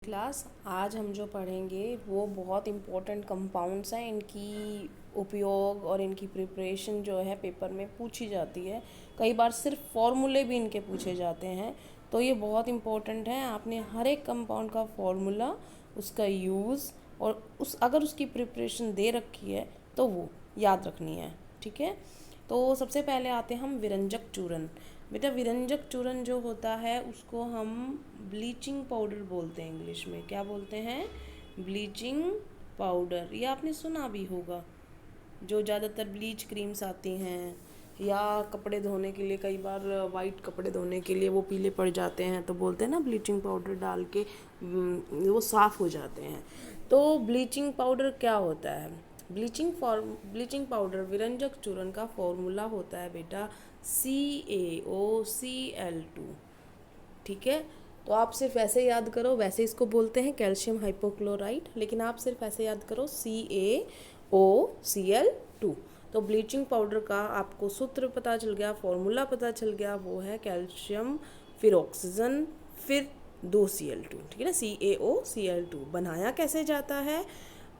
Class आज हम जो पढ़ेंगे वो बहुत इम्पोर्टेंट कंपाउंड्स हैं। इनकी उपयोग और इनकी प्रिपरेशन जो है पेपर में पूछी जाती है। कई बार सिर्फ फॉर्मूले भी इनके पूछे जाते हैं, तो ये बहुत इम्पोर्टेंट है। आपने हर एक कंपाउंड का फॉर्मूला, उसका यूज़ और अगर उसकी प्रिपरेशन दे रखी है तो वो याद रखनी है। ठीक है, तो सबसे पहले आते हैं हम विरंजक चूर्ण। बेटा, विरंजक चूर्ण जो होता है उसको हम ब्लीचिंग पाउडर बोलते हैं। इंग्लिश में क्या बोलते हैं? Bleaching powder. ये आपने सुना भी होगा। जो ज़्यादातर ब्लीच क्रीम्स आती हैं या कपड़े धोने के लिए, कई बार वाइट कपड़े धोने के लिए वो पीले पड़ जाते हैं तो बोलते हैं ना ब्लीचिंग पाउडर डाल के वो साफ़ हो जाते हैं। तो ब्लीचिंग पाउडर क्या होता है? ब्लीचिंग पाउडर विरंजक चूर्ण का फॉर्मूला होता है बेटा CaOCl2। ठीक है, तो आप सिर्फ ऐसे याद करो। वैसे इसको बोलते हैं कैल्शियम हाइपोक्लोराइड, लेकिन आप सिर्फ ऐसे याद करो CaOCl2। तो ब्लीचिंग पाउडर का आपको सूत्र पता चल गया, फॉर्मूला पता चल गया। वो है कैल्शियम फिर ऑक्सीजन फिर 2Cl2। ठीक है ना, CaOCl2। बनाया कैसे जाता है?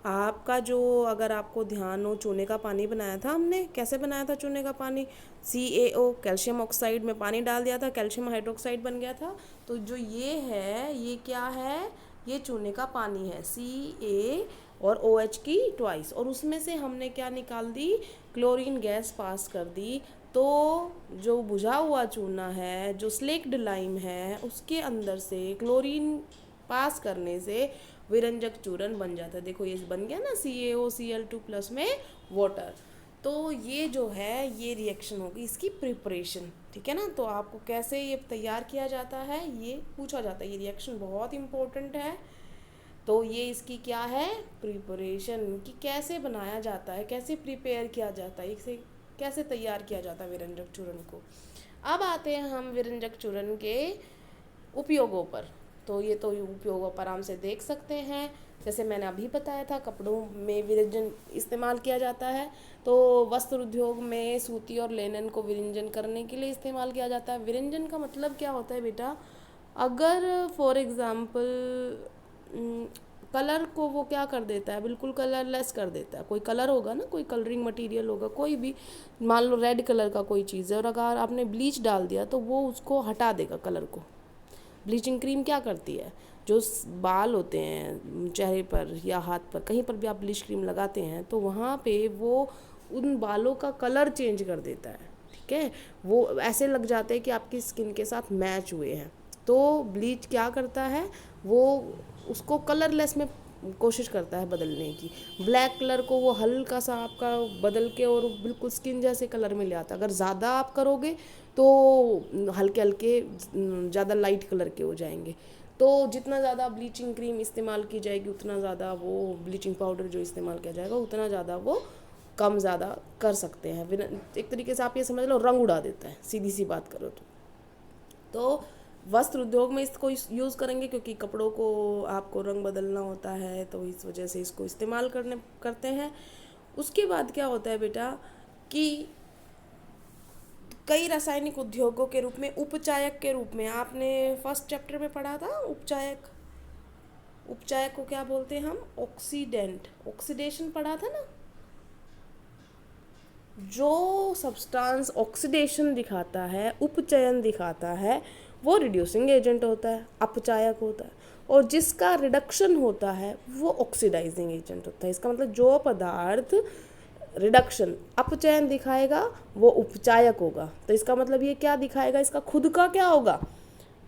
आपका जो, अगर आपको ध्यान हो, चूने का पानी बनाया था हमने। कैसे बनाया था चूने का पानी? CaO, कैल्शियम ऑक्साइड में पानी डाल दिया था, कैल्शियम हाइड्रोक्साइड बन गया था। तो जो ये है, ये क्या है? ये चूने का पानी है, Ca और OH की ट्वाइस, और उसमें से हमने क्या निकाल दी? क्लोरीन गैस पास कर दी। तो जो बुझा हुआ चूना है, जो स्लेक्ड लाइम है, उसके अंदर से क्लोरीन पास करने से विरंजक चूर्ण बन जाता है। देखो ये बन गया ना CaOCl2 प्लस में वाटर। तो ये जो है, ये रिएक्शन होगी इसकी प्रिपरेशन। ठीक है ना, तो आपको कैसे ये तैयार किया जाता है ये पूछा जाता है। ये रिएक्शन बहुत इम्पोर्टेंट है। तो ये इसकी क्या है? प्रिपरेशन, कि कैसे बनाया जाता है, कैसे प्रिपेयर किया जाता है, इसे कैसे तैयार किया जाता है विरंजक चूर्ण को। अब आते हैं हम विरंजक चूर्ण के उपयोगों पर। तो ये तो उपयोगों पर आराम से देख सकते हैं। जैसे मैंने अभी बताया था, कपड़ों में विरंजन इस्तेमाल किया जाता है। तो वस्त्र उद्योग में सूती और लेनन को विरंजन करने के लिए इस्तेमाल किया जाता है। विरंजन का मतलब क्या होता है बेटा? अगर फॉर एग्ज़ाम्पल कलर को वो क्या कर देता है, बिल्कुल कलरलेस कर देता है। कोई कलर होगा ना, कोई कलरिंग मटेरियल होगा, कोई भी, मान लो रेड कलर का कोई चीज़ है, और अगर आपने ब्लीच डाल दिया तो वो उसको हटा देगा कलर को। ब्लीचिंग क्रीम क्या करती है? जो बाल होते हैं चेहरे पर या हाथ पर, कहीं पर भी आप ब्लीच क्रीम लगाते हैं तो वहाँ पे वो उन बालों का कलर चेंज कर देता है। ठीक है, वो ऐसे लग जाते हैं कि आपकी स्किन के साथ मैच हुए हैं। तो ब्लीच क्या करता है? वो उसको कलरलेस में कोशिश करता है बदलने की। ब्लैक कलर को वो हल्का सा आपका बदल के और बिल्कुल स्किन जैसे कलर में ले आता है। अगर ज़्यादा आप करोगे तो हल्के हल्के ज़्यादा लाइट कलर के हो जाएंगे। तो जितना ज़्यादा ब्लीचिंग क्रीम इस्तेमाल की जाएगी, उतना ज़्यादा वो ब्लीचिंग पाउडर जो इस्तेमाल किया जाएगा, उतना ज़्यादा वो कम ज़्यादा कर सकते हैं। एक तरीके से आप ये समझ लो, रंग उड़ा देता है, सीधी सी बात करो तो वस्त्र उद्योग में इसको यूज़ करेंगे, क्योंकि कपड़ों को आपको रंग बदलना होता है, तो इस वजह से इसको इस्तेमाल करते हैं। उसके बाद क्या होता है बेटा कि कई रासायनिक उद्योगों के रूप में, उपचायक के रूप में, आपने फर्स्ट चैप्टर में पढ़ा था उपचायक। उपचायक को क्या बोलते हैं हम? ऑक्सीडेंट। ऑक्सीडेशन पढ़ा था ना। जो सब्सटेंस ऑक्सीडेशन दिखाता है, उपचयन दिखाता है, वो रिड्यूसिंग एजेंट होता है, अपचायक होता है। और जिसका रिडक्शन होता है वो ऑक्सीडाइजिंग एजेंट होता है। इसका मतलब जो पदार्थ रिडक्शन, अपचयन दिखाएगा वो उपचायक होगा। तो इसका मतलब ये क्या दिखाएगा? इसका खुद का क्या होगा?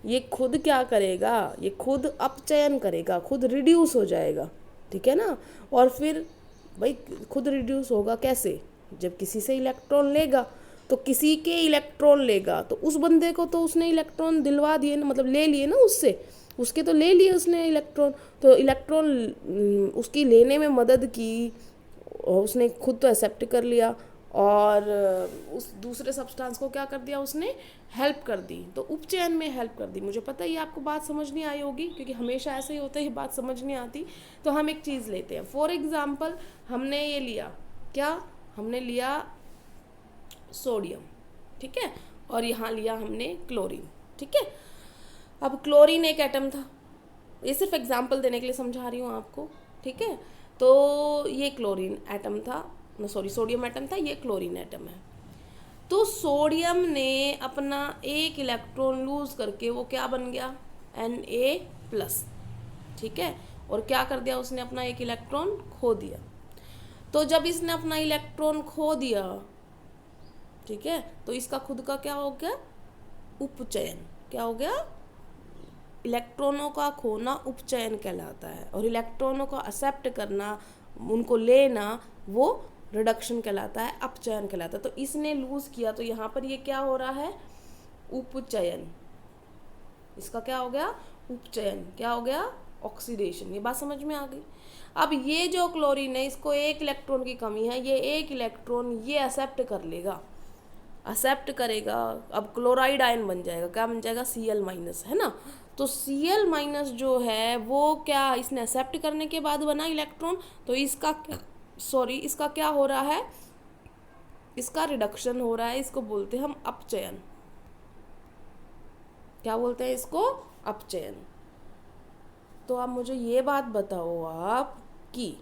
ये खुद क्या करेगा? ये खुद अपचयन करेगा, खुद रिड्यूस हो जाएगा। ठीक है ना। और फिर भाई खुद रिड्यूस होगा कैसे? जब किसी से इलेक्ट्रॉन लेगा, तो किसी के इलेक्ट्रॉन लेगा तो उस बंदे को तो उसने इलेक्ट्रॉन दिलवा दिए ना, मतलब ले लिए ना उससे, उसके तो ले लिए उसने इलेक्ट्रॉन। तो इलेक्ट्रॉन उसकी लेने में मदद की, उसने खुद तो एक्सेप्ट कर लिया, और उस दूसरे सब्सटेंस को क्या कर दिया उसने? हेल्प कर दी। तो उपचयन में हेल्प कर दी। मुझे पता है ये आपको बात समझ नहीं आई होगी, क्योंकि हमेशा ऐसे ही होता है, ये बात समझ नहीं आती। तो हम एक चीज़ लेते हैं, फॉर एग्जाम्पल हमने ये लिया, क्या हमने लिया? सोडियम। ठीक है, और यहाँ लिया हमने क्लोरीन। ठीक है, अब क्लोरीन एक एटम था, ये सिर्फ एग्जाम्पल देने के लिए समझा रही हूँ आपको, ठीक है। तो ये क्लोरीन एटम था, सॉरी सोडियम एटम था, ये क्लोरीन एटम है। तो सोडियम ने अपना एक इलेक्ट्रॉन लूज करके वो क्या बन गया, Na+, ठीक है। और क्या कर दिया उसने, अपना एक इलेक्ट्रॉन खो दिया। तो जब इसने अपना इलेक्ट्रॉन खो दिया, ठीक है, तो इसका खुद का क्या हो गया, उपचयन। क्या हो गया, इलेक्ट्रॉनों का खोना उपचयन कहलाता है, और इलेक्ट्रॉनों को एक्सेप्ट करना, उनको लेना, वो रिडक्शन कहलाता है, अपचयन कहलाता है। तो इसने लूज किया, तो यहाँ पर ये क्या हो रहा है, उपचयन। इसका क्या हो गया, उपचयन। क्या हो गया, ऑक्सीडेशन। ये बात समझ में आ गई। अब ये जो क्लोरीन है, इसको एक इलेक्ट्रॉन की कमी है, ये एक इलेक्ट्रॉन ये एक्सेप्ट कर लेगा, एक्सेप्ट करेगा। अब क्लोराइड आयन बन जाएगा, क्या बन जाएगा, Cl-, है ना। तो Cl- जो है वो क्या, इसने एक्सेप्ट करने के बाद बना इलेक्ट्रॉन, तो इसका इसका क्या हो रहा है, इसका रिडक्शन हो रहा है। इसको बोलते हैं हम अपचयन। क्या बोलते हैं इसको, अपचयन। तो आप मुझे ये बात बताओ आप कि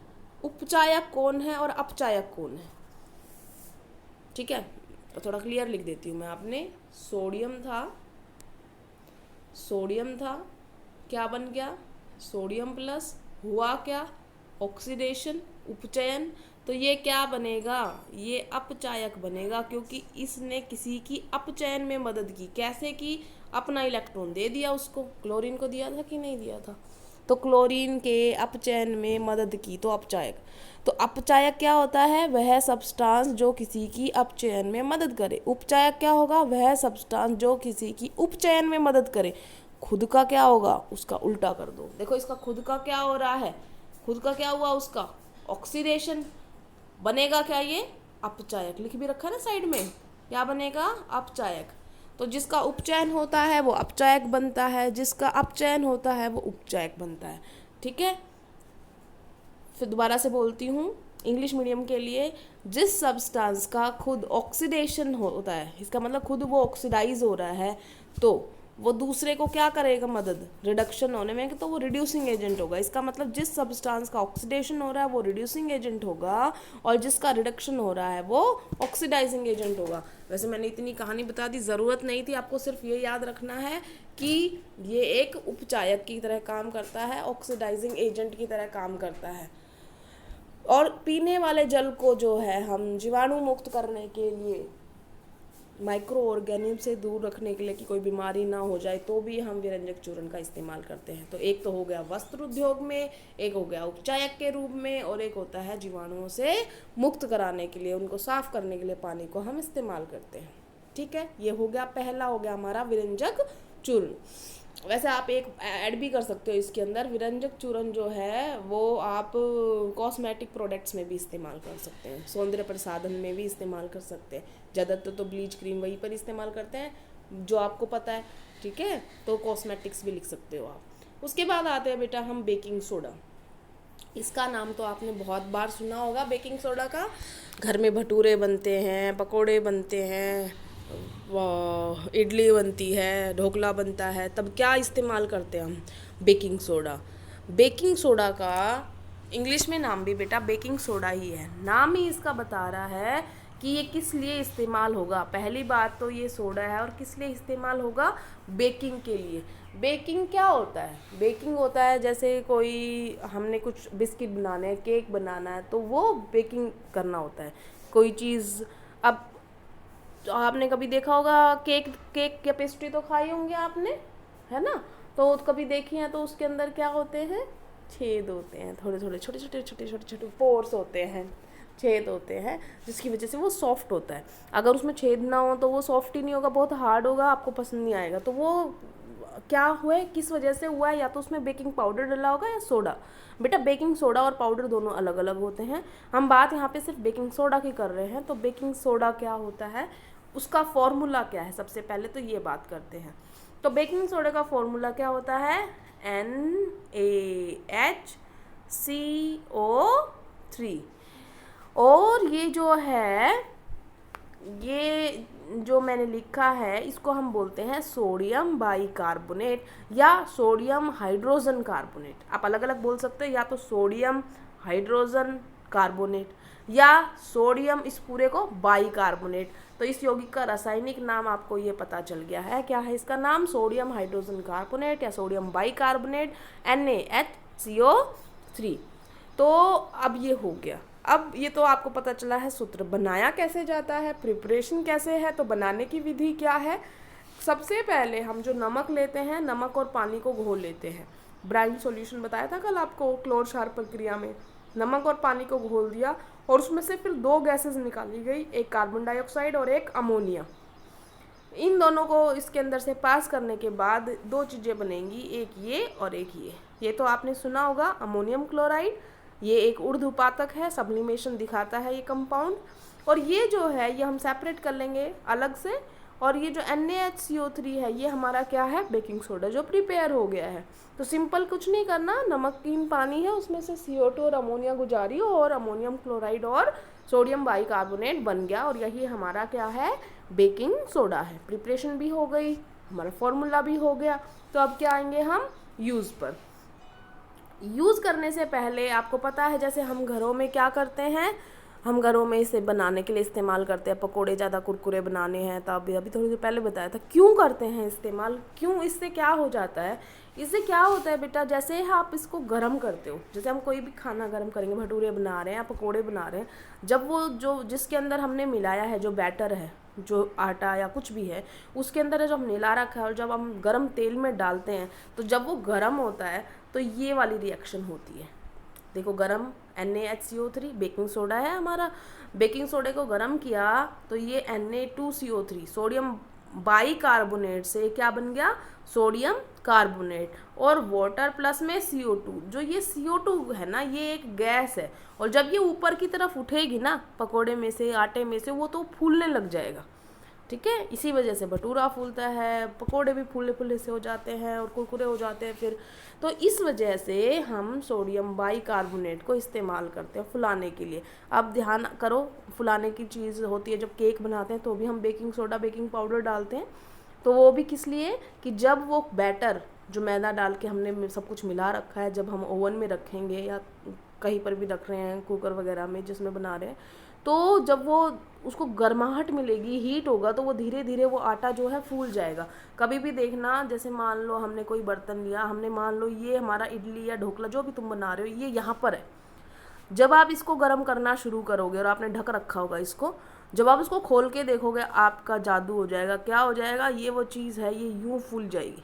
उपचायक कौन है और अपचायक कौन है, ठीक है। तो थोड़ा क्लियर लिख देती हूँ मैं। आपने सोडियम था, क्या बन गया, सोडियम प्लस, हुआ क्या, ऑक्सीडेशन, उपचयन। तो ये क्या बनेगा, ये अपचायक बनेगा, क्योंकि इसने किसी की अपचयन में मदद की। कैसे की, अपना इलेक्ट्रॉन दे दिया उसको, क्लोरीन को दिया था कि नहीं दिया था, तो क्लोरीन के अपचयन में मदद की, तो अपचायक। तो अपचायक क्या होता है, वह सब्सटेंस जो किसी की अपचयन में मदद करे। उपचायक क्या होगा, वह सब्सटेंस जो किसी की उपचयन में मदद करे। खुद का क्या होगा, उसका उल्टा कर दो। देखो इसका खुद का क्या हो रहा है, खुद का क्या हुआ, उसका ऑक्सीडेशन। बनेगा क्या, ये अपचायक। लिख भी रखा है ना साइड में, क्या बनेगा, अपचायक। तो जिसका उपचयन होता है वो अपचायक बनता है, जिसका अपचयन होता है वो उपचायक बनता है, ठीक है। फिर दोबारा से बोलती हूँ इंग्लिश मीडियम के लिए, जिस सब्सटेंस का खुद ऑक्सीडेशन होता है, इसका मतलब खुद वो ऑक्सीडाइज हो रहा है, तो वो दूसरे को क्या करेगा, मदद, रिडक्शन होने में, तो वो रिड्यूसिंग एजेंट होगा। इसका मतलब जिस सब्सटेंस का ऑक्सीडेशन हो रहा है वो रिड्यूसिंग एजेंट होगा, और जिसका रिडक्शन हो रहा है वो ऑक्सीडाइजिंग एजेंट होगा। वैसे मैंने इतनी कहानी बता दी, ज़रूरत नहीं थी, आपको सिर्फ ये याद रखना है कि ये एक उपचायक की तरह काम करता है, ऑक्सीडाइजिंग एजेंट की तरह काम करता है। और पीने वाले जल को जो है हम जीवाणु मुक्त करने के लिए, माइक्रो ऑर्गेनिज्म से दूर रखने के लिए कि कोई बीमारी ना हो जाए, तो भी हम विरंजक चूर्ण का इस्तेमाल करते हैं। तो एक तो हो गया वस्त्र उद्योग में, एक हो गया उपचायक के रूप में, और एक होता है जीवाणुओं से मुक्त कराने के लिए, उनको साफ करने के लिए पानी को हम इस्तेमाल करते हैं, ठीक है। ये हो गया, पहला हो गया हमारा विरंजक चूर्ण। वैसे आप एक ऐड भी कर सकते हो इसके अंदर, विरंजक चूर्ण जो है वो आप कॉस्मेटिक प्रोडक्ट्स में भी इस्तेमाल कर सकते हैं, सौंदर्य प्रसाधन में भी इस्तेमाल कर सकते हैं। ज़्यादातर तो ब्लीच क्रीम वहीं पर इस्तेमाल करते हैं जो आपको पता है, ठीक है। तो कॉस्मेटिक्स भी लिख सकते हो आप। उसके बाद आते हैं बेटा हम बेकिंग सोडा। इसका नाम तो आपने बहुत बार सुना होगा बेकिंग सोडा का। घर में भटूरे बनते हैं, पकोड़े बनते हैं, इडली बनती है, ढोकला बनता है, तब क्या इस्तेमाल करते हैं हम, बेकिंग सोडा। बेकिंग सोडा का इंग्लिश में नाम भी बेटा बेकिंग सोडा ही है। नाम ही इसका बता रहा है कि ये किस लिए इस्तेमाल होगा। पहली बात तो ये सोडा है, और किस लिए इस्तेमाल होगा, बेकिंग के लिए। बेकिंग क्या होता है, बेकिंग होता है जैसे कोई हमने कुछ बिस्किट बनाने हैं, केक बनाना है, तो वो बेकिंग करना होता है कोई चीज़। अब तो आपने कभी देखा होगा केक या पेस्ट्री तो खाई होंगे आपने, है ना। तो कभी देखी है, तो उसके अंदर क्या होते हैं, छेद होते हैं, थोड़े थोड़े छोटे छोटे पोर्स होते हैं, छेद होते हैं, जिसकी वजह से वो सॉफ्ट होता है। अगर उसमें छेद ना हो तो वो सॉफ्ट ही नहीं होगा, बहुत हार्ड होगा, आपको पसंद नहीं आएगा। तो वो क्या हुआ है, किस वजह से हुआ है, या तो उसमें बेकिंग पाउडर डला होगा या सोडा। बेटा बेकिंग सोडा और पाउडर दोनों अलग अलग होते हैं, हम बात यहाँ पे सिर्फ बेकिंग सोडा की कर रहे हैं। तो बेकिंग सोडा क्या होता है, उसका फॉर्मूला क्या है, सबसे पहले तो ये बात करते हैं। तो बेकिंग सोडा का फॉर्मूला क्या होता है, NaHCO3। और ये जो है, ये जो मैंने लिखा है इसको हम बोलते हैं सोडियम बाइकार्बोनेट या सोडियम हाइड्रोजन कार्बोनेट। आप अलग अलग बोल सकते हैं, या तो सोडियम हाइड्रोजन कार्बोनेट या सोडियम इस पूरे को बाइकार्बोनेट। तो इस यौगिक का रासायनिक नाम आपको ये पता चल गया है, क्या है इसका नाम? सोडियम हाइड्रोजन कार्बोनेट या सोडियम बाइकार्बोनेट, NaHCO3। तो अब ये हो गया। अब ये तो आपको पता चला है सूत्र बनाया कैसे जाता है, प्रिपरेशन कैसे है। तो बनाने की विधि क्या है? सबसे पहले हम जो नमक लेते हैं, नमक और पानी को घोल लेते हैं। ब्राइन सॉल्यूशन बताया था कल आपको क्लोर क्षार प्रक्रिया में। नमक और पानी को घोल दिया और उसमें से फिर दो गैसेस निकाली गई, एक कार्बन डाइऑक्साइड और एक अमोनिया। इन दोनों को इसके अंदर से पास करने के बाद दो चीज़ें बनेंगी, एक ये और एक ये तो आपने सुना होगा अमोनियम क्लोराइड। ये एक ऊर्ध्वपातक है, सब्लिमेशन दिखाता है ये कंपाउंड। और ये जो है ये हम सेपरेट कर लेंगे अलग से। और ये जो NaHCO3 है ये हमारा क्या है? बेकिंग सोडा, जो प्रिपेयर हो गया है। तो सिंपल कुछ नहीं करना, नमकीन पानी है उसमें से CO2 और अमोनिया गुजारी और अमोनियम क्लोराइड और सोडियम बाइकार्बोनेट बन गया, और यही हमारा क्या है? बेकिंग सोडा है। प्रिपरेशन भी हो गई, हमारा फॉर्मूला भी हो गया। तो अब क्या आएंगे हम? यूज़ पर। यूज़ करने से पहले आपको पता है जैसे हम घरों में क्या करते हैं, हम घरों में इसे बनाने के लिए इस्तेमाल करते हैं। पकोड़े ज़्यादा कुरकुरे बनाने हैं तो अभी थोड़ी देर पहले बताया था क्यों करते हैं इस्तेमाल, क्यों, इससे क्या हो जाता है। इससे क्या होता है बेटा, जैसे आप इसको गर्म करते हो, जैसे हम कोई भी खाना गर्म करेंगे, भटूरे बना रहे हैं या पकोड़े बना रहे हैं, जब वो जो जिसके अंदर हमने मिलाया है, जो बैटर है, जो आटा या कुछ भी है उसके अंदर जो हम मिला रखा है, और जब हम गर्म तेल में डालते हैं तो जब वो गर्म होता है तो ये वाली रिएक्शन होती है। देखो गरम NaHCO3 बेकिंग सोडा है हमारा, बेकिंग सोडे को गरम किया तो ये Na2CO3 सोडियम बाइकार्बोनेट से क्या बन गया? Sodium carbonate. और वाटर प्लस में CO2, जो ये CO2 है ना ये एक गैस है, और जब ये ऊपर की तरफ उठेगी ना पकोड़े में से, आटे में से, वो तो फूलने लग जाएगा। ठीक है, इसी वजह से भटूरा फूलता है, पकोड़े भी फूले फूले से हो जाते हैं और कुरकुरे हो जाते हैं फिर। तो इस वजह से हम सोडियम बाइकार्बोनेट को इस्तेमाल करते हैं फुलाने के लिए। अब ध्यान करो, फुलाने की चीज़ होती है, जब केक बनाते हैं तो भी हम बेकिंग सोडा बेकिंग पाउडर डालते हैं। तो वो भी किस लिए? कि जब वो बैटर जो मैदा डाल के हमने सब कुछ मिला रखा है, जब हम ओवन में रखेंगे या कहीं पर भी रख रहे हैं, कुकर वगैरह में जिसमें बना रहे हैं, तो जब वो उसको गर्माहट मिलेगी, हीट होगा, तो वो धीरे धीरे वो आटा जो है फूल जाएगा। कभी भी देखना, जैसे मान लो हमने कोई बर्तन लिया, हमने मान लो ये हमारा इडली या ढोकला जो भी तुम बना रहे हो ये यहाँ पर है, जब आप इसको गर्म करना शुरू करोगे और आपने ढक रखा होगा इसको, जब आप इसको खोल के देखोगे आपका जादू हो जाएगा। क्या हो जाएगा? ये वो चीज़ है ये यूँ फूल जाएगी।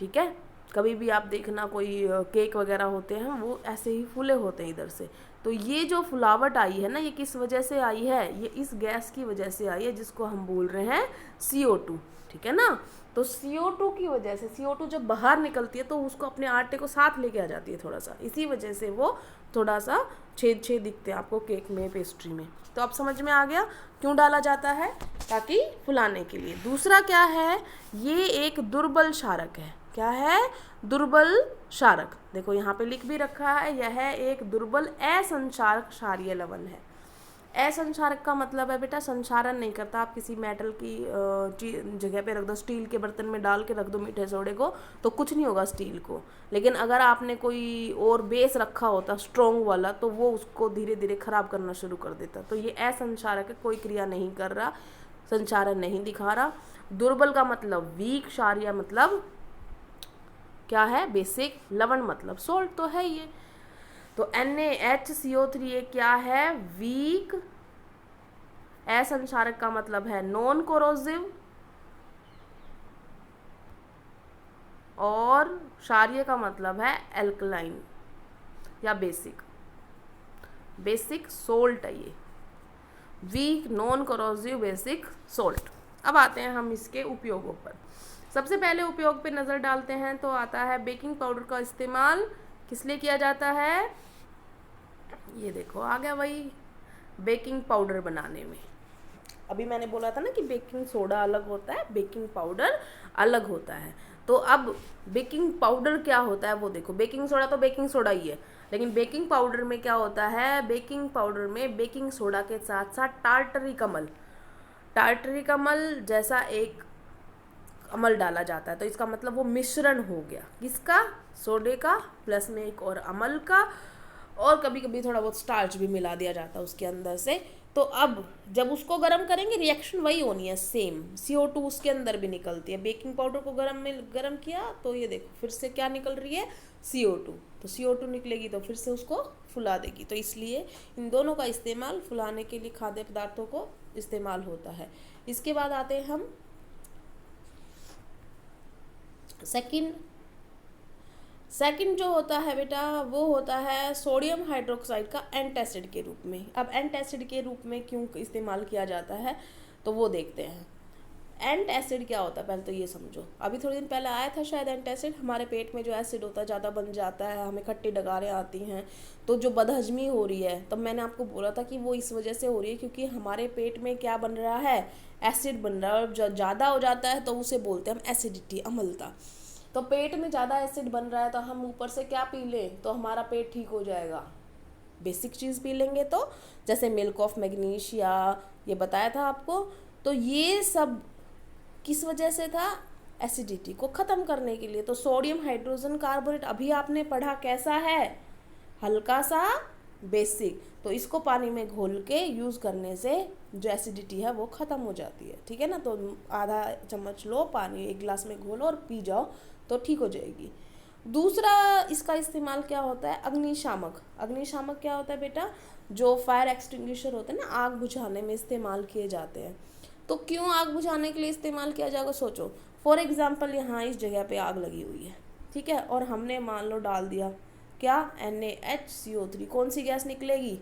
ठीक है, कभी भी आप देखना कोई केक वगैरह होते हैं वो ऐसे ही फूले होते हैं इधर से। तो ये जो फुलावट आई है ना, ये किस वजह से आई है? ये इस गैस की वजह से आई है जिसको हम बोल रहे हैं CO2। ठीक है ना? तो CO2 की वजह से, CO2 जब बाहर निकलती है तो उसको अपने आटे को साथ लेके आ जाती है थोड़ा सा, इसी वजह से वो थोड़ा सा छेद छेद दिखते हैं आपको केक में, पेस्ट्री में। तो अब समझ में आ गया क्यों डाला जाता है? ताकि फुलाने के लिए। दूसरा क्या है? ये एक दुर्बल क्षारक है। क्या है? दुर्बल क्षारक। देखो यहाँ पे लिख भी रखा है, यह एक दुर्बल असंक्षारक क्षारीय लवण है। असंक्षारक का मतलब है बेटा संक्षारण नहीं करता। आप किसी मेटल की जगह पे रख दो, स्टील के बर्तन में डाल के रख दो मीठे सोडे को, तो कुछ नहीं होगा स्टील को। लेकिन अगर आपने कोई और बेस रखा होता स्ट्रॉन्ग वाला, तो वो उसको धीरे धीरे खराब करना शुरू कर देता। तो ये असंक्षारक है, कोई क्रिया नहीं कर रहा, संक्षारण नहीं दिखा रहा। दुर्बल का मतलब वीक, क्षारीय मतलब क्या है? बेसिक, लवण मतलब सोल्ट तो है ये। तो NaHCO3 ये क्या है? वीक। असंक्षारक का मतलब है नॉन कोरोसिव, और क्षारीय का मतलब है एल्कलाइन या बेसिक। बेसिक सोल्ट है ये, weak, non corrosive, basic salt. अब आते हैं हम इसके उपयोगों पर। सबसे पहले उपयोग पे नज़र डालते हैं तो आता है बेकिंग पाउडर का इस्तेमाल किस लिए किया जाता है? ये देखो आ गया वही, बेकिंग पाउडर बनाने में। अभी मैंने बोला था ना कि बेकिंग सोडा अलग होता है, बेकिंग पाउडर अलग होता है। तो अब बेकिंग पाउडर क्या होता है वो देखो। बेकिंग सोडा तो बेकिंग सोडा ही है, लेकिन बेकिंग पाउडर में क्या होता है? बेकिंग पाउडर में बेकिंग सोडा के साथ साथ टार्टरिक अम्ल, टार्टरिक अम्ल जैसा एक अम्ल डाला जाता है, तो इसका मतलब वो मिश्रण हो गया किसका, सोडे का प्लस में एक और अम्ल का, और कभी कभी थोड़ा बहुत स्टार्च भी मिला दिया जाता है उसके अंदर से। तो अब जब उसको गर्म करेंगे रिएक्शन वही होनी है सेम, CO2 उसके अंदर भी निकलती है। बेकिंग पाउडर को गर्म किया तो ये देखो फिर से क्या निकल रही है, CO2। तो CO2 निकलेगी तो फिर से उसको फुला देगी। तो इसलिए इन दोनों का इस्तेमाल फुलाने के लिए खाद्य पदार्थों को इस्तेमाल होता है। इसके बाद आते हैं हम सेकंड जो होता है बेटा वो होता है सोडियम हाइड्रोक्साइड का एंटासिड के रूप में। अब एंटासिड के रूप में क्यों इस्तेमाल किया जाता है तो वो देखते हैं। एंटासिड क्या होता है पहले तो ये समझो। अभी थोड़े दिन पहले आया था शायद एंटासिड, हमारे पेट में जो एसिड होता है ज़्यादा बन जाता है, हमें खट्टी डगारें आती हैं, तो जो बदहजमी हो रही है, तब मैंने आपको बोला था कि वो इस वजह से हो रही है क्योंकि हमारे पेट में क्या बन रहा है, एसिड बन रहा है, और जब ज़्यादा हो जाता है तो उसे बोलते हैं हम एसिडिटी, अम्लता। तो पेट में ज़्यादा एसिड बन रहा है तो हम ऊपर से क्या पी लें तो हमारा पेट ठीक हो जाएगा, बेसिक चीज़ पी लेंगे तो, जैसे मिल्क ऑफ मैग्नीशिया, ये बताया था आपको। तो ये सब किस वजह से था, एसिडिटी को ख़त्म करने के लिए। तो सोडियम हाइड्रोजन कार्बोनेट अभी आपने पढ़ा कैसा है, हल्का सा बेसिक, तो इसको पानी में घोल के यूज़ करने से जो एसिडिटी है वो ख़त्म हो जाती है, ठीक है ना। तो आधा चम्मच लो पानी, एक गिलास में घोलो और पी जाओ तो ठीक हो जाएगी। दूसरा इसका इस्तेमाल क्या होता है, अग्निशामक। अग्निशामक क्या होता है बेटा, जो फायर एक्सटिंग्विशर होते हैं ना, आग बुझाने में इस्तेमाल किए जाते हैं। तो क्यों आग बुझाने के लिए इस्तेमाल किया जाएगा, सोचो। फॉर एग्जाम्पल यहाँ इस जगह पे आग लगी हुई है, ठीक है, और हमने मान लो डाल दिया क्या, NaHCO3, कौन सी गैस निकलेगी,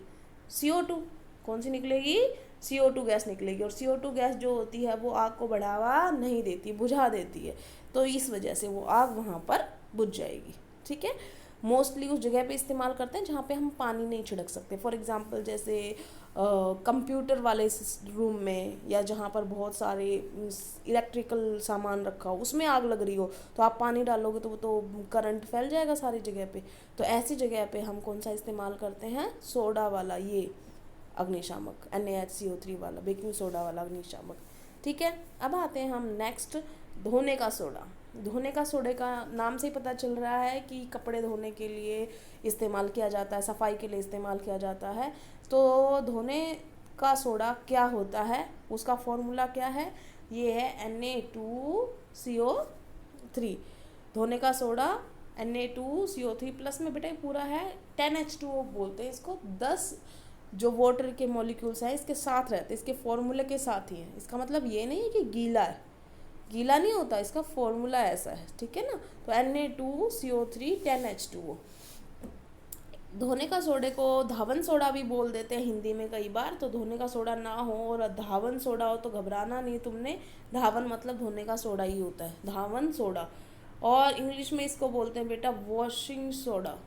CO2। कौन सी निकलेगी, CO2 गैस निकलेगी। और CO2 गैस जो होती है वो आग को बढ़ावा नहीं देती, बुझा देती है, तो इस वजह से वो आग वहाँ पर बुझ जाएगी, ठीक है। मोस्टली उस जगह पे इस्तेमाल करते हैं जहाँ पे हम पानी नहीं छिड़क सकते। फॉर एग्जांपल जैसे कंप्यूटर वाले रूम में, या जहाँ पर बहुत सारे इलेक्ट्रिकल सामान रखा हो उसमें आग लग रही हो, तो आप पानी डालोगे तो वो तो करंट फैल जाएगा सारी जगह पे। तो ऐसी जगह पे हम कौन सा इस्तेमाल करते हैं, सोडा वाला ये अग्निशामक, NaHCO3 वाला, बेकिंग सोडा वाला अग्निशामक, ठीक है। अब आते हैं हम नेक्स्ट, धोने का सोडा। धोने का सोडे का नाम से ही पता चल रहा है कि कपड़े धोने के लिए इस्तेमाल किया जाता है, सफाई के लिए इस्तेमाल किया जाता है। तो धोने का सोडा क्या होता है, उसका फॉर्मूला क्या है, ये है Na2CO3। धोने का सोडा Na2CO3 प्लस में बेटा पूरा है 10H2O बोलते हैं इसको। 10 जो वाटर के मॉलिक्यूल्स हैं इसके साथ रहते हैं, इसके फॉर्मूले के साथ ही हैं। इसका मतलब ये नहीं है कि गीला है, गीला नहीं होता, इसका फॉर्मूला ऐसा है, ठीक है ना। तो Na2CO3 10H2O। धोने का सोडे को धावन सोडा भी बोल देते हैं हिंदी में कई बार। तो धोने का सोडा ना हो और धावन सोडा हो तो घबराना नहीं तुमने, धावन मतलब धोने का सोडा ही होता है, धावन सोडा। और इंग्लिश में इसको बोलते हैं बेटा वॉशिंग सोडा,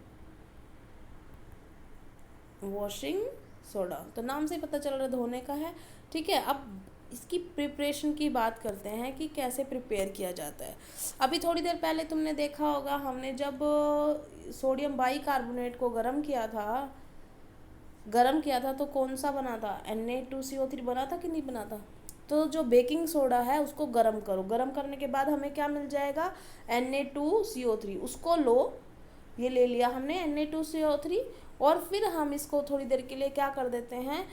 वॉशिंग सोडा। तो नाम से पता चल रहा है धोने का है, ठीक है। अब इसकी प्रिपरेशन की बात करते हैं कि कैसे प्रिपेयर किया जाता है। अभी थोड़ी देर पहले तुमने देखा होगा, हमने जब सोडियम बाइकार्बोनेट को गर्म किया था तो कौन सा बना था, Na2CO3 बना था कि नहीं बना था। तो जो बेकिंग सोडा है उसको गर्म करो, गर्म करने के बाद हमें क्या मिल जाएगा, Na2CO3, उसको लो, ये ले लिया हमने Na2CO3, और फिर हम इसको थोड़ी देर के लिए क्या कर देते हैं,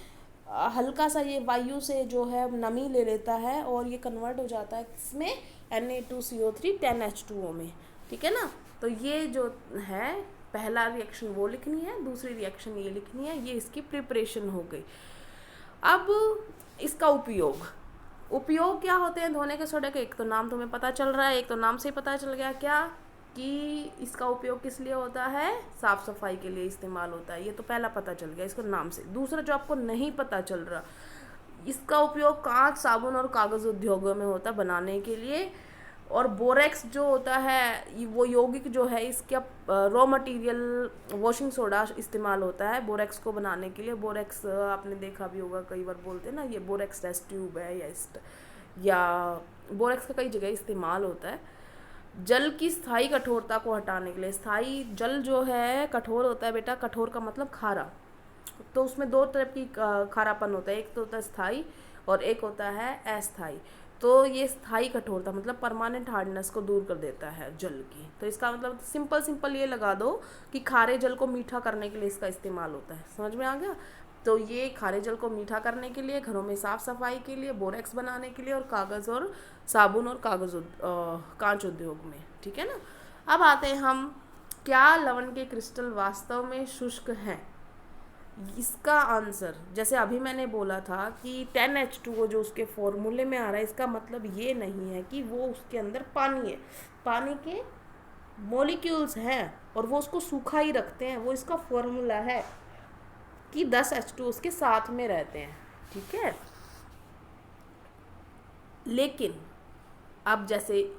हल्का सा ये वायु से जो है नमी ले लेता है और ये कन्वर्ट हो जाता है इसमें Na2CO3 10H2O में, ठीक है ना। तो ये जो है पहला रिएक्शन वो लिखनी है, दूसरी रिएक्शन ये लिखनी है, ये इसकी प्रिपरेशन हो गई। अब इसका उपयोग क्या होते हैं धोने के सोडे के, एक तो नाम तुम्हें पता चल रहा है, एक तो नाम से ही पता चल गया क्या कि इसका उपयोग किस लिए होता है, साफ़ सफाई के लिए इस्तेमाल होता है, ये तो पहला पता चल गया इसको नाम से। दूसरा जो आपको नहीं पता चल रहा, इसका उपयोग कांच, साबुन और कागज़ उद्योगों में होता है बनाने के लिए। और बोरेक्स जो होता है वो यौगिक जो है, इसका रॉ मटेरियल वॉशिंग सोडा इस्तेमाल होता है बोरेक्स को बनाने के लिए। बोरेक्स आपने देखा भी होगा, कई बार बोलते हैं ना ये बोरेक्स टेस्ट ट्यूब है, या बोरेक्स का कई जगह इस्तेमाल होता है जल की स्थायी कठोरता को हटाने के लिए। स्थायी जल जो है कठोर होता है बेटा, कठोर का मतलब खारा, तो उसमें दो तरह की खारापन होता है, एक तो होता है स्थायी और एक होता है अस्थाई। तो ये स्थायी कठोरता मतलब परमानेंट हार्डनेस को दूर कर देता है जल की। तो इसका मतलब सिंपल ये लगा दो कि खारे जल को मीठा करने के लिए इसका इस्तेमाल होता है। समझ में आ गया? तो ये खारे जल को मीठा करने के लिए, घरों में साफ सफाई के लिए, बोरेक्स बनाने के लिए, और कागज़ और साबुन और कांच उद्योग में। ठीक है ना। अब आते हैं हम, क्या लवण के क्रिस्टल वास्तव में शुष्क हैं? इसका आंसर जैसे अभी मैंने बोला था कि 10H2O जो उसके फॉर्मूले में आ रहा है, इसका मतलब ये नहीं है कि वो उसके अंदर पानी है। पानी के मॉलिक्यूल्स हैं और वो उसको सूखा ही रखते हैं। वो इसका फॉर्मूला है कि 10H2O उसके साथ में रहते हैं। ठीक है। लेकिन अब जैसे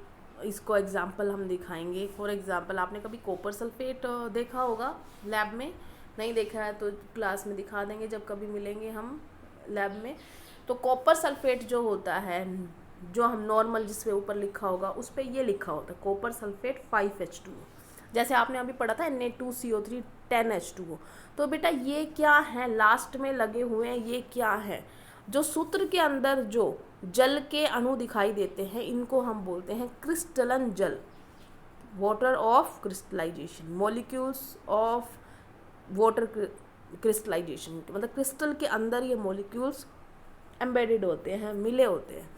इसको एग्जाम्पल हम दिखाएंगे। फॉर एग्जाम्पल आपने कभी कॉपर सल्फेट देखा होगा लैब में, नहीं देखा है तो क्लास में दिखा देंगे जब कभी मिलेंगे हम लैब में। तो कॉपर सल्फेट जो होता है, जो हम नॉर्मल जिस पे ऊपर लिखा होगा उस पे ये लिखा होता है कॉपर सल्फेट 5H2O। जैसे आपने अभी पढ़ा था Na2CO3 10H2O। तो बेटा ये क्या है, लास्ट में लगे हुए हैं, ये क्या है? जो सूत्र के अंदर जो जल के अणु दिखाई देते हैं इनको हम बोलते हैं क्रिस्टलन जल, water of crystallisation, molecules of water crystallisation. मतलब क्रिस्टल के अंदर ये मॉलिक्यूल्स एम्बेडेड होते हैं, मिले होते हैं।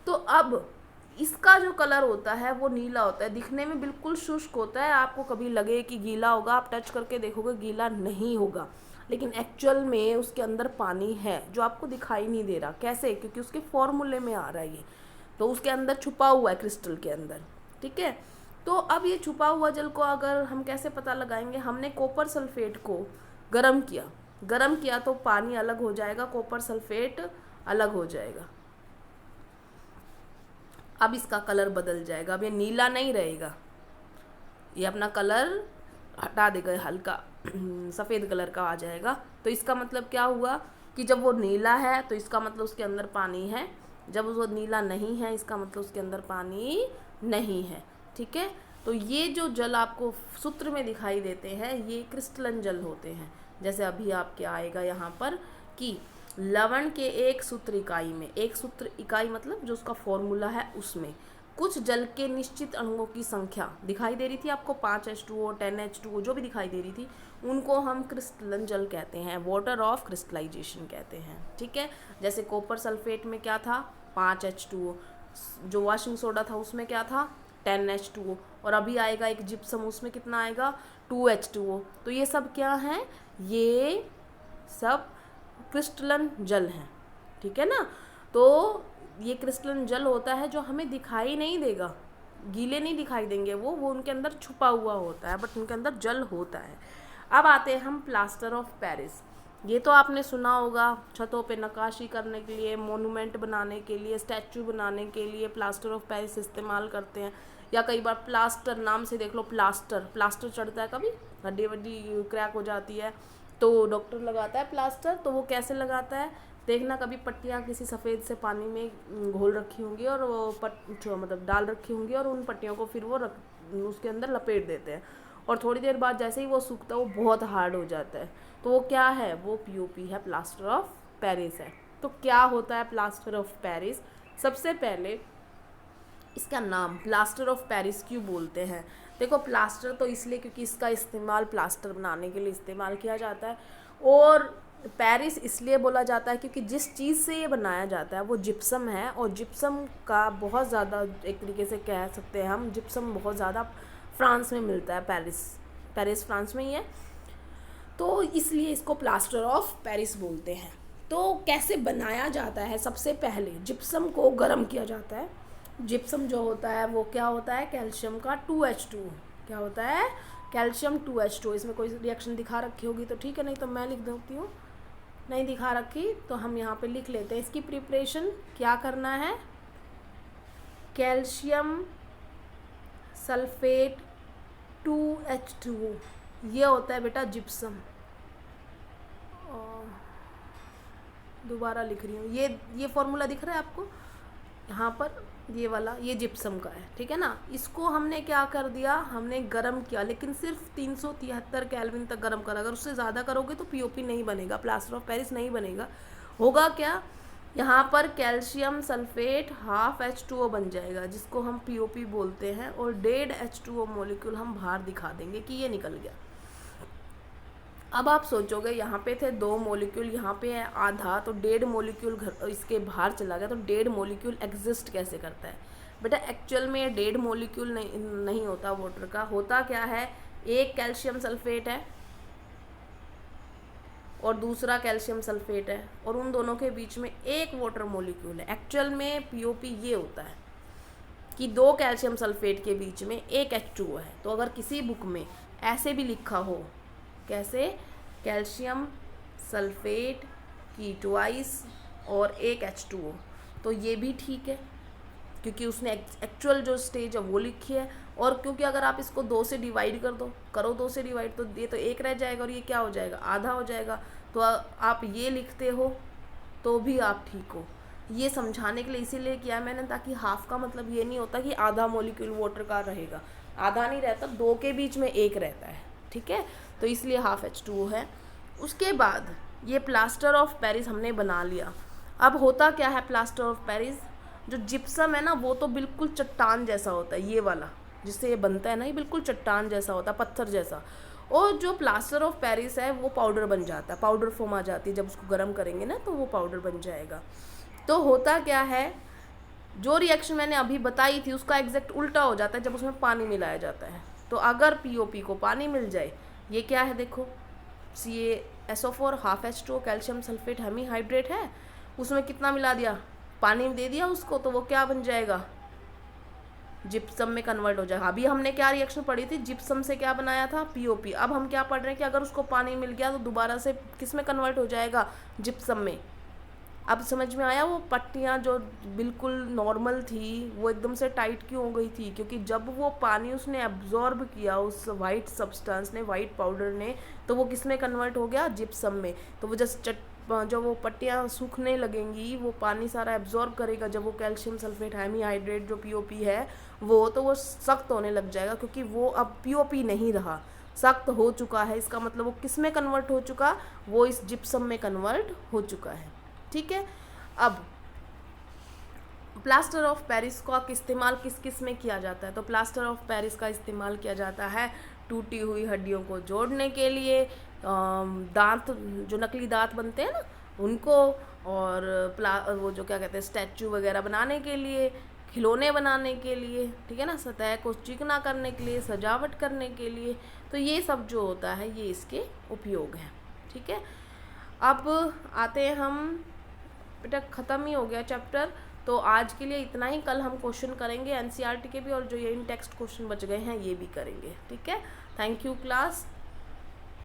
तो अब इसका जो कलर होता है वो नीला होता है, दिखने में बिल्कुल शुष्क होता है। आपको कभी लगे कि गीला होगा, आप टच करके देखोगे गीला नहीं होगा, लेकिन एक्चुअल में उसके अंदर पानी है जो आपको दिखाई नहीं दे रहा। कैसे? क्योंकि उसके फॉर्मूले में आ रहा है ये, तो उसके अंदर छुपा हुआ है क्रिस्टल के अंदर। ठीक है। तो अब ये छुपा हुआ जल को अगर हम कैसे पता लगाएंगे? हमने कॉपर सल्फेट को गर्म किया तो पानी अलग हो जाएगा, कॉपर सल्फेट अलग हो जाएगा। अब इसका कलर बदल जाएगा। अब ये नीला नहीं रहेगा, ये अपना कलर हटा देगा, हल्का सफ़ेद कलर का आ जाएगा। तो इसका मतलब क्या हुआ कि जब वो नीला है तो इसका मतलब उसके अंदर पानी है, जब वो नीला नहीं है इसका मतलब उसके अंदर पानी नहीं है। ठीक है। तो ये जो जल आपको सूत्र में दिखाई देते हैं ये क्रिस्टलन जल होते हैं। जैसे अभी आपके आएगा यहाँ पर कि लवण के एक सूत्र इकाई में, एक सूत्र इकाई मतलब जो उसका फॉर्मूला है उसमें कुछ जल के निश्चित अणुओं की संख्या दिखाई दे रही थी आपको, 5H2O 10H2O जो भी दिखाई दे रही थी, उनको हम क्रिस्टलन जल कहते हैं, वाटर ऑफ क्रिस्टलाइजेशन कहते हैं। ठीक है। जैसे कॉपर सल्फेट में क्या था, 5H2O, जो वॉशिंग सोडा था उसमें क्या था, 10H2O, और अभी आएगा एक जिप्सम, उसमें कितना आएगा, 2H2O। तो ये सब क्या हैं, ये सब क्रिस्टलन जल हैं। ठीक है ना। तो ये क्रिस्टलन जल होता है जो हमें दिखाई नहीं देगा, गीले नहीं दिखाई देंगे, वो उनके अंदर छुपा हुआ होता है, बट उनके अंदर जल होता है। अब आते हैं हम प्लास्टर ऑफ पेरिस। ये तो आपने सुना होगा, छतों पे नक्काशी करने के लिए, मोनूमेंट बनाने के लिए, स्टैचू बनाने के लिए प्लास्टर ऑफ पेरिस इस्तेमाल करते हैं। या कई बार प्लास्टर, नाम से देख लो, प्लास्टर चढ़ता है, कभी हड्डी वड्डी क्रैक हो जाती है तो डॉक्टर लगाता है प्लास्टर। तो वो कैसे लगाता है, देखना कभी पट्टियाँ किसी सफ़ेद से पानी में घोल रखी होंगी और वो मतलब डाल रखी होंगी, और उन पट्टियों को फिर वो उसके अंदर लपेट देते हैं, और थोड़ी देर बाद जैसे ही वो सूखता है वो बहुत हार्ड हो जाता है। तो वो क्या है, वो POP है, प्लास्टर ऑफ पेरिस है। तो क्या होता है प्लास्टर ऑफ पेरिस? सबसे पहले इसका नाम प्लास्टर ऑफ पेरिस क्यों बोलते हैं? देखो, प्लास्टर तो इसलिए क्योंकि इसका इस्तेमाल प्लास्टर बनाने के लिए इस्तेमाल किया जाता है, और पेरिस इसलिए बोला जाता है क्योंकि जिस चीज़ से ये बनाया जाता है वो जिप्सम है, और जिप्सम का बहुत ज़्यादा, एक तरीके से कह सकते हैं हम, जिप्सम बहुत ज़्यादा फ्रांस में मिलता है। पेरिस फ्रांस में ही है, तो इसलिए इसको प्लास्टर ऑफ पेरिस बोलते हैं। तो कैसे बनाया जाता है? सबसे पहले जिप्सम को गर्म किया जाता है। जिप्सम जो होता है वो क्या होता है, कैल्शियम का 2H2O। क्या होता है, कैल्शियम 2H2O। इसमें कोई रिएक्शन दिखा रखी होगी तो ठीक है, नहीं तो मैं लिख देती हूँ, नहीं दिखा रखी तो हम यहाँ पे लिख लेते हैं। इसकी प्रिपरेशन क्या करना है, कैल्शियम सल्फेट 2H2O, ये होता है बेटा जिप्सम। दोबारा लिख रही हूँ, ये फॉर्मूला दिख रहा है आपको यहाँ पर, ये वाला, ये जिप्सम का है। ठीक है ना। इसको हमने क्या कर दिया, हमने गर्म किया, लेकिन सिर्फ 373 केल्विन तक गर्म करा। अगर उससे ज़्यादा करोगे तो POP नहीं बनेगा, प्लास्टर ऑफ पेरिस नहीं बनेगा। होगा क्या यहाँ पर कैल्शियम सल्फेट हाफ H2O बन जाएगा, जिसको हम POP बोलते हैं, और 1.5 H2O मॉलिक्यूल हम बाहर दिखा देंगे कि ये निकल गया। अब आप सोचोगे यहाँ पे थे 2 मॉलिक्यूल, यहाँ पे है आधा, तो 1.5 मॉलिक्यूल घर इसके बाहर चला गया, तो 1.5 मॉलिक्यूल एग्जिस्ट कैसे करता है? बेटा एक्चुअल में 1.5 मॉलिक्यूल नहीं होता वाटर का। होता क्या है, एक कैल्शियम सल्फेट है और दूसरा कैल्शियम सल्फेट है, और उन दोनों के बीच में एक वाटर मॉलिक्यूल है। एक्चुअल में POP ये होता है कि 2 कैल्शियम सल्फेट के बीच में एक H2O है। तो अगर किसी बुक में ऐसे भी लिखा हो, कैसे, कैल्शियम सल्फेट की ट्वाइस और एक H2O, तो ये भी ठीक है, क्योंकि उसने एक्चुअल जो स्टेज है वो लिखी है। और क्योंकि अगर आप इसको 2 से डिवाइड करो 2 से डिवाइड, तो ये तो 1 रह जाएगा और ये क्या हो जाएगा, आधा हो जाएगा। तो आप ये लिखते हो तो भी आप ठीक हो। ये समझाने के लिए इसीलिए किया मैंने, ताकि हाफ का मतलब ये नहीं होता कि आधा मॉलिक्यूल वाटर का रहेगा, आधा नहीं रहता, 2 के बीच में 1 रहता है, ठीक है। तो इसलिए हाफ H2O है। उसके बाद ये प्लास्टर ऑफ पेरिस हमने बना लिया। अब होता क्या है प्लास्टर ऑफ पेरिस, जो जिप्सम है ना वो तो बिल्कुल चट्टान जैसा होता है, ये वाला जिससे ये बनता है ना, ये बिल्कुल चट्टान जैसा होता है, पत्थर जैसा। और जो प्लास्टर ऑफ पेरिस है वो पाउडर बन जाता है, पाउडर फॉर्म आ जाती है, जब उसको गर्म करेंगे ना तो वो पाउडर बन जाएगा। तो होता क्या है, जो रिएक्शन मैंने अभी बताई थी उसका एग्जैक्ट उल्टा हो जाता है जब उसमें पानी मिलाया जाता है। तो अगर POP को पानी मिल जाए, ये क्या है देखो, CaSO4 half H2O calcium sulphate hemihydrate है, उसमें कितना मिला दिया, पानी दे दिया उसको, तो वो क्या बन जाएगा, जिप्सम में कन्वर्ट हो जाएगा। अभी हमने क्या रिएक्शन पढ़ी थी, जिप्सम से क्या बनाया था, POP। अब हम क्या पढ़ रहे हैं कि अगर उसको पानी मिल गया तो दोबारा से किस में कन्वर्ट हो जाएगा, जिप्सम में। अब समझ में आया, वो पट्टियाँ जो बिल्कुल नॉर्मल थी वो एकदम से टाइट क्यों हो गई थी, क्योंकि जब वो पानी उसने एब्जॉर्ब किया उस वाइट सब्सटेंस ने, वाइट पाउडर ने, तो वो किस में कन्वर्ट हो गया, जिप्सम में। तो वो जब वो पट्टियाँ सूखने लगेंगी, वो पानी सारा एब्जॉर्ब करेगा, जब वो कैल्शियम सल्फेट हेमीहाइड्रेट जो POP है वो, तो वो सख्त होने लग जाएगा, क्योंकि वो अब POP नहीं रहा, सख्त हो चुका है। इसका मतलब वो किस में कन्वर्ट हो चुका, वो इस जिप्सम में कन्वर्ट हो चुका है, ठीक है। अब प्लास्टर ऑफ पेरिस का इस्तेमाल किस किस में किया जाता है, तो प्लास्टर ऑफ पेरिस का इस्तेमाल किया जाता है टूटी हुई हड्डियों को जोड़ने के लिए, दांत जो नकली दांत बनते हैं ना उनको, और वो जो क्या कहते हैं स्टैचू वगैरह बनाने के लिए, खिलौने बनाने के लिए, ठीक है ना, सतह को चिकना करने के लिए, सजावट करने के लिए। तो ये सब जो होता है ये इसके उपयोग हैं, ठीक है। अब आते हैं हम, बेटा ख़त्म ही हो गया चैप्टर, तो आज के लिए इतना ही। कल हम क्वेश्चन करेंगे NCERT के भी, और जो ये इन टेक्स्ट क्वेश्चन बच गए हैं ये भी करेंगे, ठीक है। Thank you class.